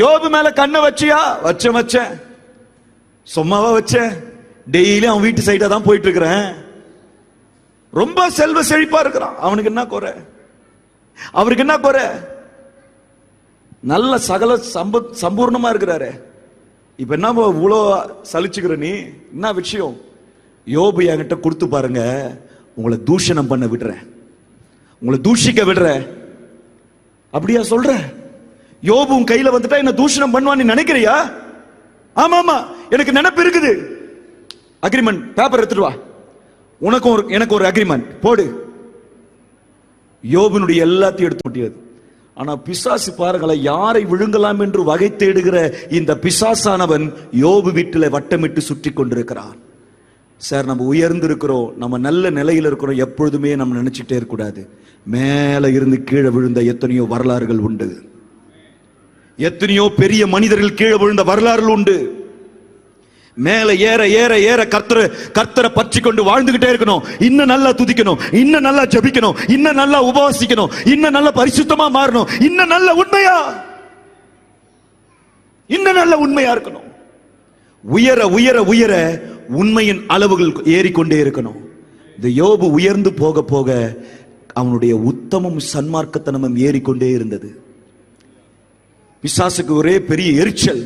யோபு மேல கண்ணை வச்சியா? வச்சேன். சும்மாவா வச்சேன்? டெய்லி அவன் வீட்டு சைடா தான் போயிட்டு இருக்கிறேன். ரொம்ப செல்வ செழிப்பா இருக்கிறான். அவனுக்கு என்ன குறை? அவருக்கு என்ன குறை? நல்ல சகல சம்பூர்ணமா இருக்கிறாரு. இப்ப என்ன இவ்வளோ சலிச்சுக்கிற நீ? என்ன விஷயம்? யோபு என்கிட்ட கொடுத்து பாருங்க, உங்களை தூஷணம் பண்ண விடுறேன், உங்களை தூஷிக்க விடுறேன். அப்படியா சொல்ற? யோபு உன் கையில வந்துட்டா என்ன தூஷணம் பண்ணுவான்னு நினைக்கிறியா? ஆமா, எனக்கு நினைப்பு இருக்குது. அக்ரிமெண்ட் பேப்பர் எடுத்துட்டு வா, உனக்கும் எனக்கு ஒரு அக்ரிமெண்ட் போடு. யோபுனுடைய எல்லாத்தையும் எடுத்து முடியாது. ஆனா பிசாசு பாருங்களேன், யாரை விழுங்கலாம் என்று வகை தேடுகிற இந்த பிசாசானவன் யோபு வீட்டில் வட்டமிட்டு சுற்றி கொண்டிருக்கிறான். சார், நம்ம உயர்ந்து இருக்கிறோம், நம்ம நல்ல நிலையில் இருக்கிறோம், எப்பொழுதுமே நம்ம நினைச்சிட்டே இருக்கக்கூடாது. மேல இருந்து கீழே விழுந்த எத்தனையோ வரலாறுகள் உண்டு. எத்தனையோ பெரிய மனிதர்கள் கீழே விழுந்த வரலாறுகள் உண்டு. மேல ஏற ஏற ஏற கர்த்தரை பற்றி கொண்டு வாழ்ந்துகிட்டே இருக்கணும். இன்னும் நல்லா துதிக்கணும், இன்னும் நல்லா ஜெபிக்கணும், இன்னும் நல்லா உபவாசிக்கணும், இன்னும் நல்லா பரிசுத்தமா மாறணும், இன்னும் நல்ல உண்மையா இருக்கணும். உயர உயர உயர உண்மையின் அளவுகள் ஏறிக்கொண்டே இருக்கணும். இந்த யோபு உயர்ந்து போக போக அவனுடைய உத்தமம் சன்மார்க்கத்தனமும் ஏறிக்கொண்டே இருந்தது. பிசாசுக்கு ஒரே பெரிய எரிச்சல்.